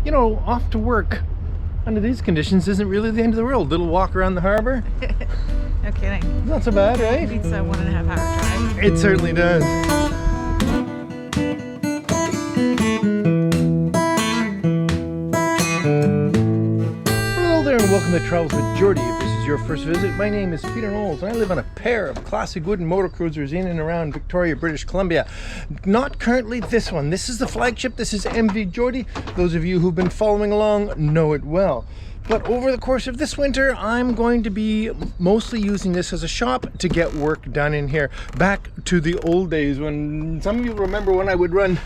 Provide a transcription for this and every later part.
you know, off to work under these conditions isn't really the end of the world. Little walk around the harbor. No kidding. Not so bad, right? Beats a 1.5 hour drive. It certainly does. Hello there and welcome to Travels with Geordie. If this is your first visit, my name is Peter Knowles and I live on a pair of classic wooden motor cruisers in and around Victoria, British Columbia. Not currently this one. This is the flagship. This is MV Geordie. Those of you who've been following along know it well. But over the course of this winter, I'm going to be mostly using this as a shop to get work done in here. Back to the old days when some of you remember when I would run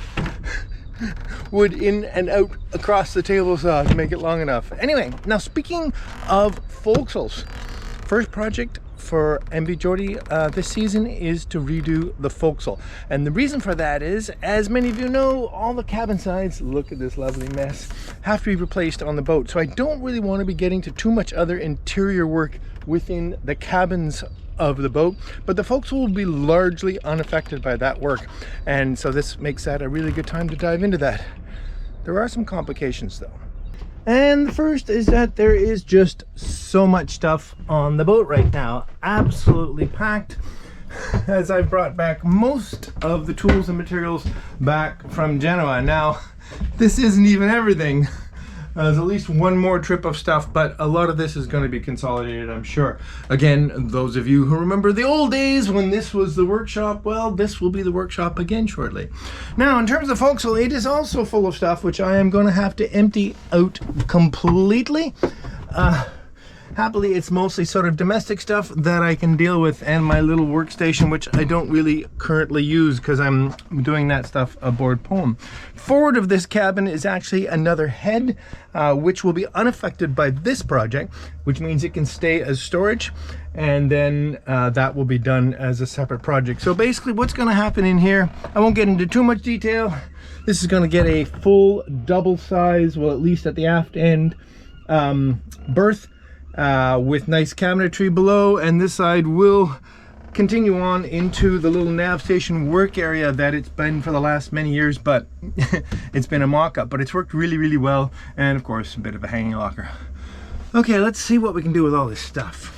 wood in and out across the table saw to make it long enough. Anyway, now speaking of forecastles, first project for MV Geordie this season is to redo the forecastle. And the reason for that is, as many of you know, all the cabin sides, look at this lovely mess, have to be replaced on the boat. So I don't really want to be getting to too much other interior work within the cabins of the boat, but the forecastle will be largely unaffected by that work. And so this makes that a really good time to dive into that. There are some complications though. And the first is that there is just so much stuff on the boat right now, absolutely packed, as I've brought back most of the tools and materials back from Genoa. Now, this isn't even everything. There's at least one more trip of stuff, but a lot of this is going to be consolidated, I'm sure. Again, those of you who remember the old days when this was the workshop, well, this will be the workshop again shortly. Now, in terms of forecastle, it is also full of stuff which I am going to have to empty out completely. Happily, it's mostly sort of domestic stuff that I can deal with, and my little workstation, which I don't really currently use because I'm doing that stuff aboard Poem. Forward of this cabin is actually another head, which will be unaffected by this project, which means it can stay as storage, and then that will be done as a separate project. So basically what's going to happen in here, I won't get into too much detail. This is going to get a full double size, well, at least at the aft end, berth, with nice cabinetry below, and this side will continue on into the little nav station work area that it's been for the last many years, but it's been a mock-up, but it's worked really well, and of course a bit of a hanging locker. Okay, let's see what we can do with all this stuff.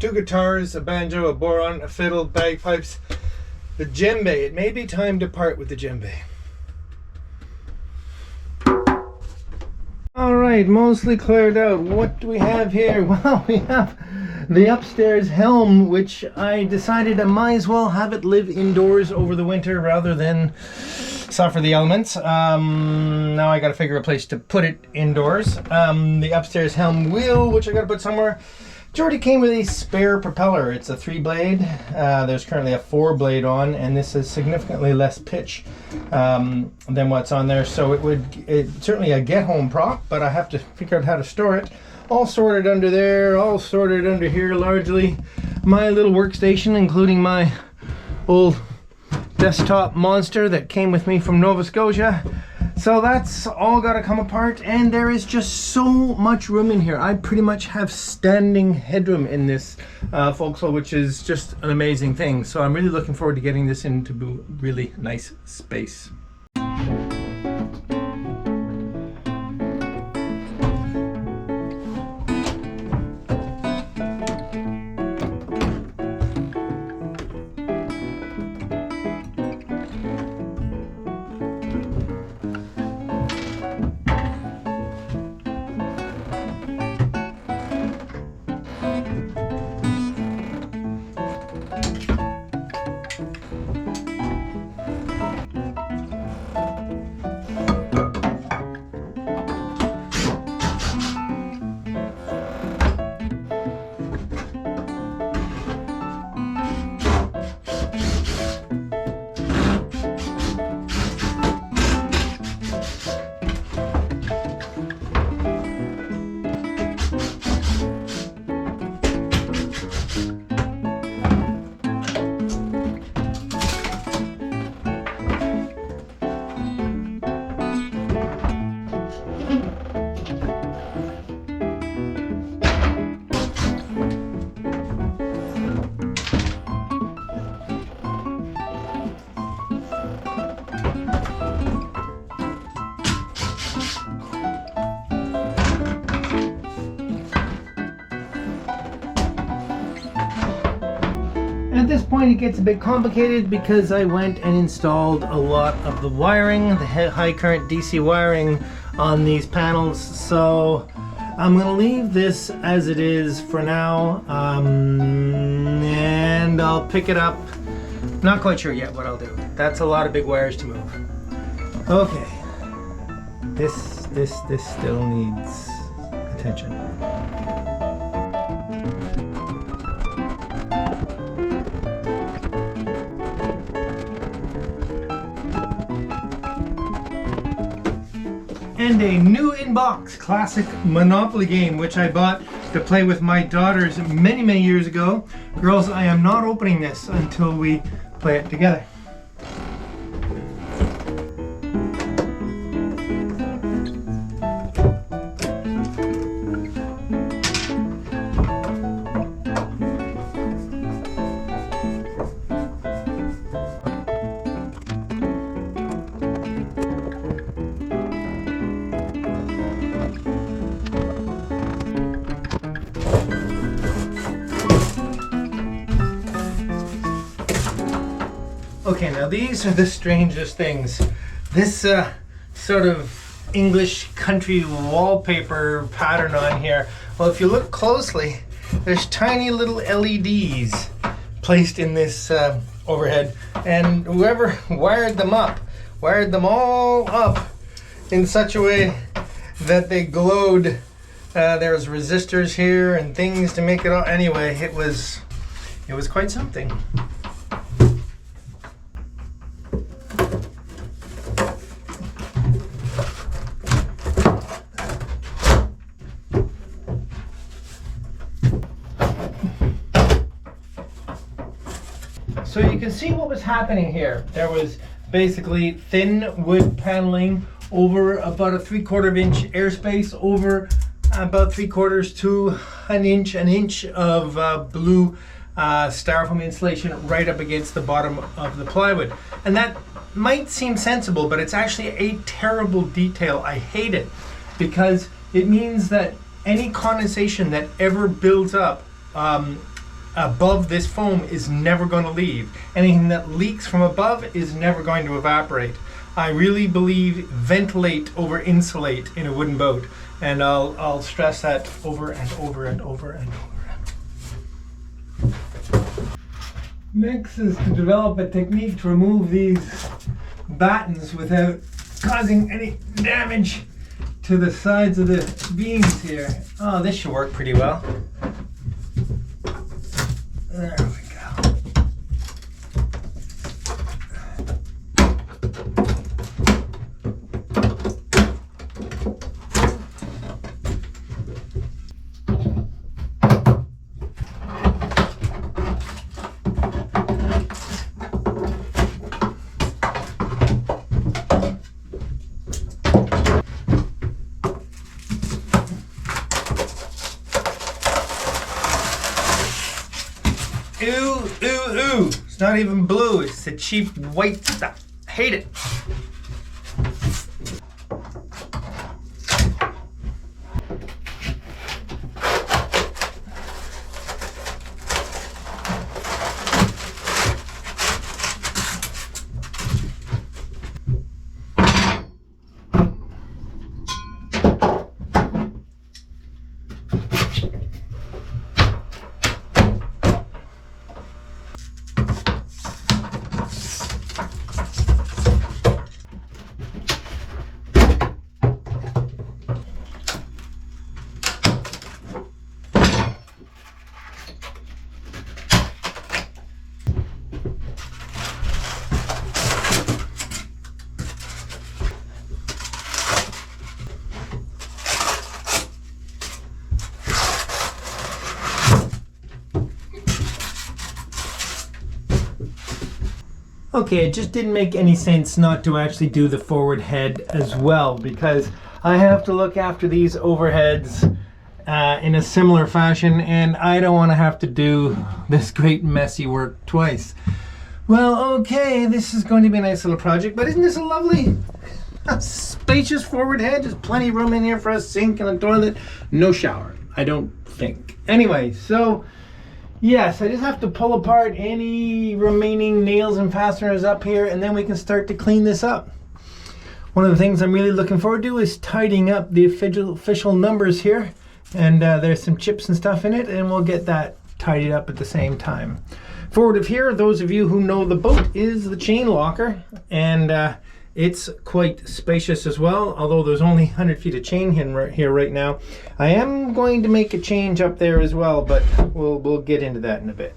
Two guitars, a banjo, a boron, a fiddle, bagpipes, the djembe. It may be time to part with the djembe. Alright, mostly cleared out. What do we have here? Well, we have the upstairs helm, which I decided I might as well have it live indoors over the winter rather than suffer the elements. Now I gotta figure a place to put it indoors. The upstairs helm wheel, which I gotta put somewhere. Geordie came with a spare propeller. It's a 3-blade. There's currently a 4-blade on, and this is significantly less pitch than what's on there. So it's certainly a get-home prop, but I have to figure out how to store it. All sorted under there, all sorted under here largely. My little workstation, including my old desktop monster that came with me from Nova Scotia. So that's all got to come apart, and there is just so much room in here. I pretty much have standing headroom in this forecastle, which is just an amazing thing. So I'm really looking forward to getting this into really nice space. At this point it gets a bit complicated because I went and installed a lot of the wiring, the high current DC wiring on these panels, so I'm going to leave this as it is for now, and I'll pick it up. Not quite sure yet what I'll do. That's a lot of big wires to move. Okay, this still needs attention. And a new in-box classic Monopoly game, which I bought to play with my daughters many years ago. Girls, I am not opening this until we play it together. Okay, now these are the strangest things. This sort of English country wallpaper pattern on here. Well, if you look closely, there's tiny little LEDs placed in this overhead, and whoever wired them all up in such a way that they glowed. There's resistors here and things to make it all. Anyway, it was quite something. So you can see what was happening here. There was basically thin wood paneling over about a 3/4 inch airspace, over about 3/4 to an inch of blue styrofoam insulation right up against the bottom of the plywood. And that might seem sensible, but it's actually a terrible detail. I hate it because it means that any condensation that ever builds up above this foam is never going to leave. Anything that leaks from above is never going to evaporate. I really believe ventilate over insulate in a wooden boat, and I'll stress that over and over and over and over. Next is to develop a technique to remove these battens without causing any damage to the sides of the beams here. Oh, this should work pretty well. There we go. Ooh. It's not even blue. It's the cheap white stuff. Hate it. Okay, it just didn't make any sense not to actually do the forward head as well, because I have to look after these overheads in a similar fashion, and I don't want to have to do this great messy work twice. Well, okay, this is going to be a nice little project, but isn't this a lovely spacious forward head? There's plenty of room in here for a sink and a toilet. No shower, I don't think. Anyway, so Yes, I just have to pull apart any remaining nails and fasteners up here, and then we can start to clean this up. One of the things I'm really looking forward to is tidying up the official numbers here, and there's some chips and stuff in it, and we'll get that tidied up at the same time. Forward of here, those of you who know the boat, is the chain locker, and it's quite spacious as well, although there's only 100 feet of chain here right now. I am going to make a change up there as well, but we'll get into that in a bit.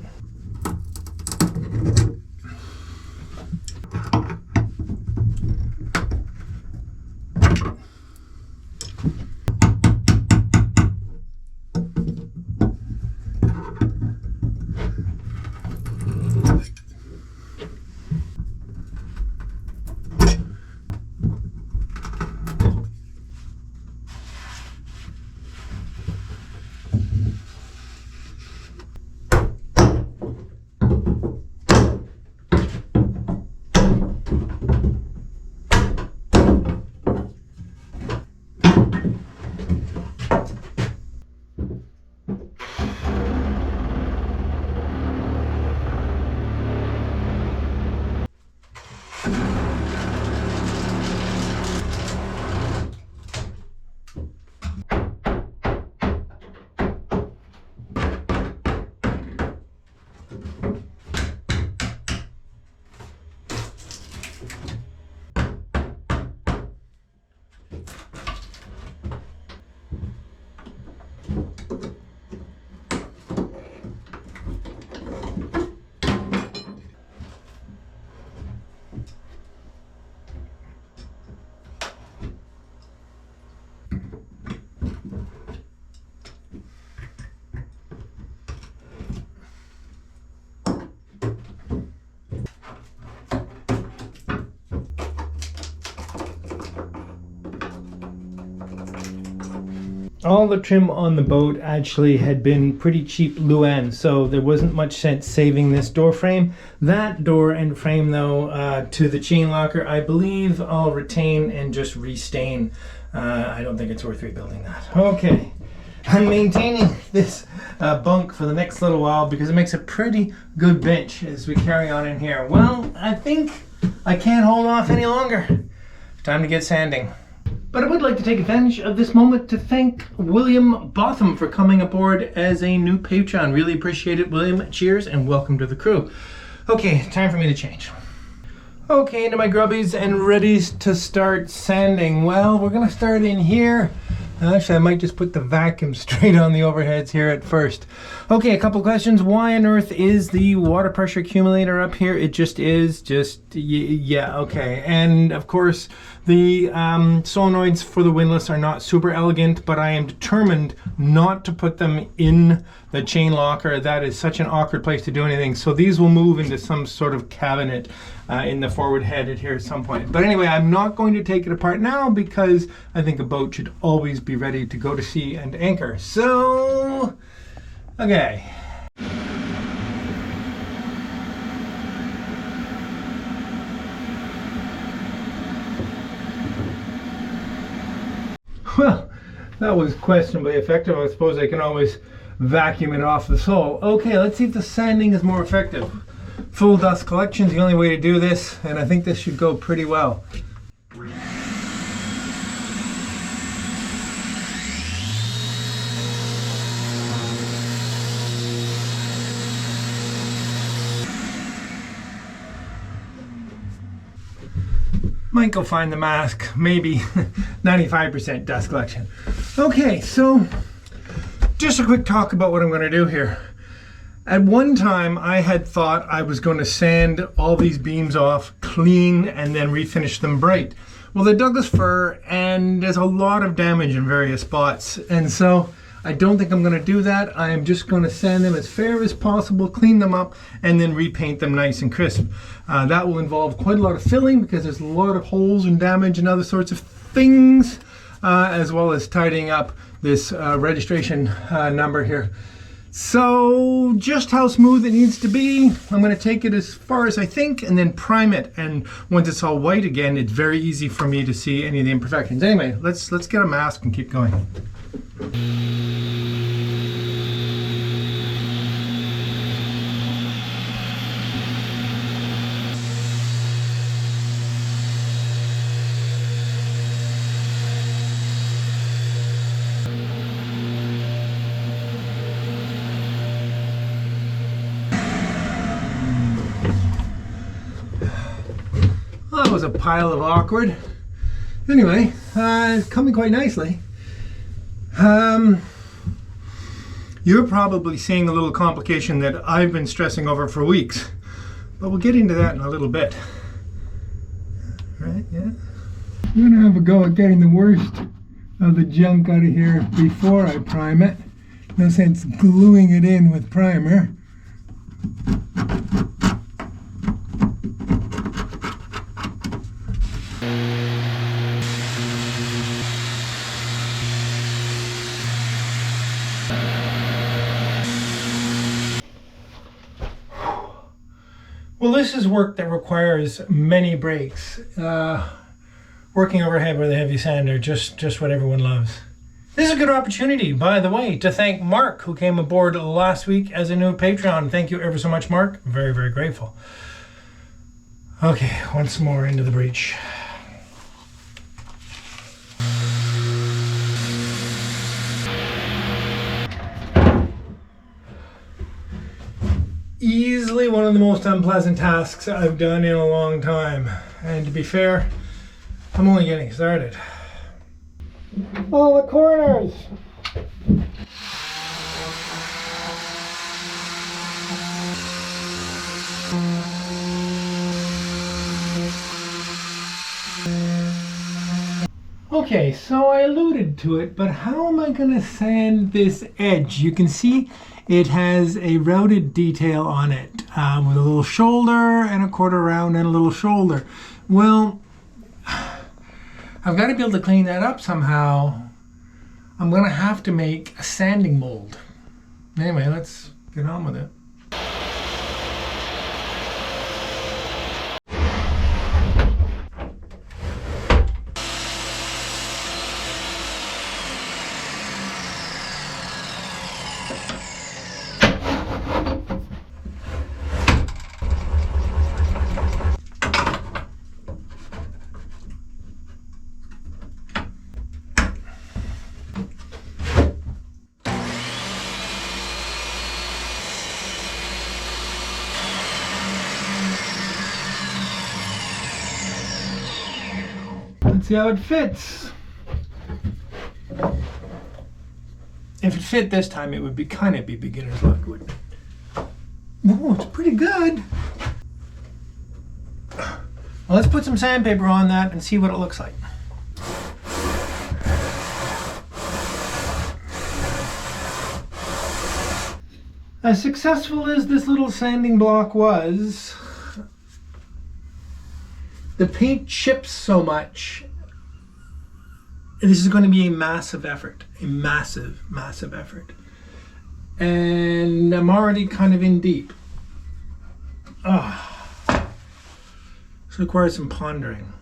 All the trim on the boat actually had been pretty cheap Luan, so there wasn't much sense saving this door frame. That door and frame though, to the chain locker, I believe I'll retain and just restain. I don't think it's worth rebuilding that. Okay, I'm maintaining this bunk for the next little while because it makes a pretty good bench as we carry on in here. Well, I think I can't hold off any longer. Time to get sanding. But I would like to take advantage of this moment to thank William Botham for coming aboard as a new patron. Really appreciate it, William. Cheers and welcome to the crew. Okay, time for me to change. Okay, into my grubbies and ready to start sanding. Well, we're gonna start in here. Actually, I might just put the vacuum straight on the overheads here at first. Okay, a couple questions. Why on earth is the water pressure accumulator up here? It just is, yeah, okay. And of course, the solenoids for the windlass are not super elegant, but I am determined not to put them in the chain locker. That is such an awkward place to do anything. So these will move into some sort of cabinet in the forward headed here at some point. But anyway, I'm not going to take it apart now because I think a boat should always be ready to go to sea and anchor. So, okay. Well, that was questionably effective. I suppose I can always vacuum it off the sole. Okay, let's see if the sanding is more effective. Full dust collection is the only way to do this, and I think this should go pretty well. Might go find the mask, maybe 95% dust collection. Okay, so just a quick talk about what I'm going to do here. At one time, I had thought I was going to sand all these beams off clean and then refinish them bright. Well, they're Douglas fir and there's a lot of damage in various spots, and so I don't think I'm going to do that. I am just going to sand them as fair as possible, clean them up, and then repaint them nice and crisp. That will involve quite a lot of filling because there's a lot of holes and damage and other sorts of things, as well as tidying up this registration number here. So just how smooth it needs to be, I'm going to take it as far as I think and then prime it. And once it's all white again, it's very easy for me to see any of the imperfections. Anyway, let's get a mask and keep going. that was a pile of awkward. Anyway, it's coming quite nicely. You're probably seeing a little complication that I've been stressing over for weeks, but we'll get into that in a little bit. Right, yeah. I'm gonna have a go at getting the worst of the junk out of here before I prime it. No sense gluing it in with primer. Well, this is work that requires many breaks. Working overhead with a heavy sander, just what everyone loves. This is a good opportunity, by the way, to thank Mark, who came aboard last week as a new Patreon. Thank you ever so much, Mark. Very, very grateful. Okay, once more into the breach. Easily one of the most unpleasant tasks I've done in a long time. And to be fair, I'm only getting started. All the corners! Okay, so I alluded to it, but how am I going to sand this edge? You can see it has a routed detail on it with a little shoulder and a quarter round and a little shoulder. Well, I've got to be able to clean that up somehow. I'm going to have to make a sanding mold. Anyway, let's get on with it. Let's see how it fits. If it fit this time, it would be kind of beginner's luck, wouldn't it? Oh, it's pretty good. Well, let's put some sandpaper on that and see what it looks like. As successful as this little sanding block was, the paint chips so much. This is going to be a massive effort, a massive, massive effort. And I'm already kind of in deep. This requires some pondering.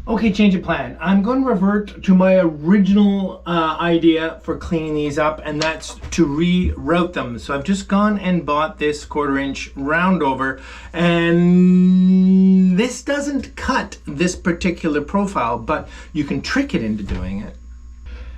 Okay, change of plan. I'm going to revert to my original idea for cleaning these up, and that's to reroute them. So I've just gone and bought this 1/4 inch round over, and this doesn't cut this particular profile, but you can trick it into doing it.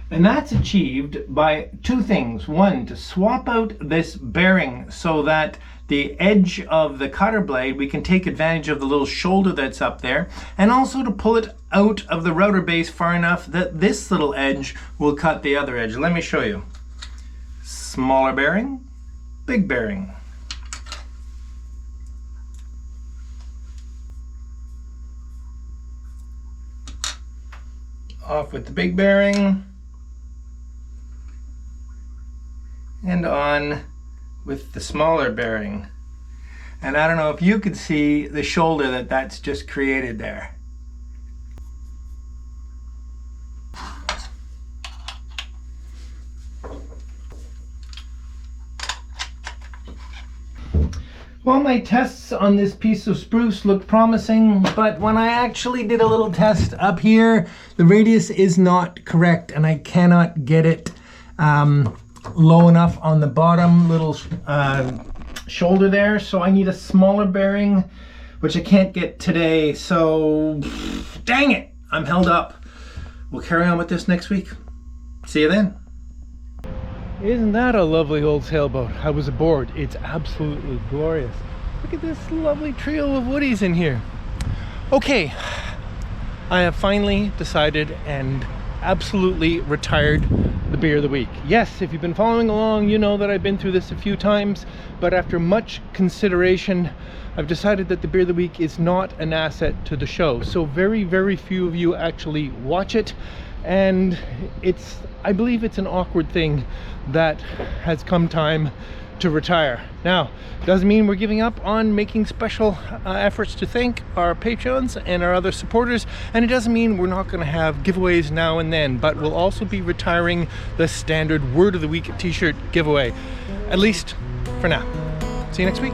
And that's achieved by two things. One, to swap out this bearing so that the edge of the cutter blade, we can take advantage of the little shoulder that's up there, and also to pull it out of the router base far enough that this little edge will cut the other edge. Let me show you. Smaller bearing, big bearing. Off with the big bearing, and on with the smaller bearing. And I don't know if you could see the shoulder that's just created there. Well, my tests on this piece of spruce looked promising, but when I actually did a little test up here, the radius is not correct and I cannot get it low enough on the bottom little shoulder there, so I need a smaller bearing, which I can't get today, so dang it, I'm held up. We'll carry on with this next week. See you then. Isn't that a lovely old sailboat? I was aboard. It's absolutely glorious. Look at this lovely trio of woodies in here. Okay, I have finally decided and absolutely retired the beer of the week. Yes, if you've been following along, you know that I've been through this a few times, but after much consideration, I've decided that the beer of the week is not an asset to the show. So very, very few of you actually watch it, and I believe it's an awkward thing that has come time to retire. Now, doesn't mean we're giving up on making special efforts to thank our patrons and our other supporters, and it doesn't mean we're not going to have giveaways now and then, but we'll also be retiring the standard Word of the Week t-shirt giveaway, at least for now. See you next week.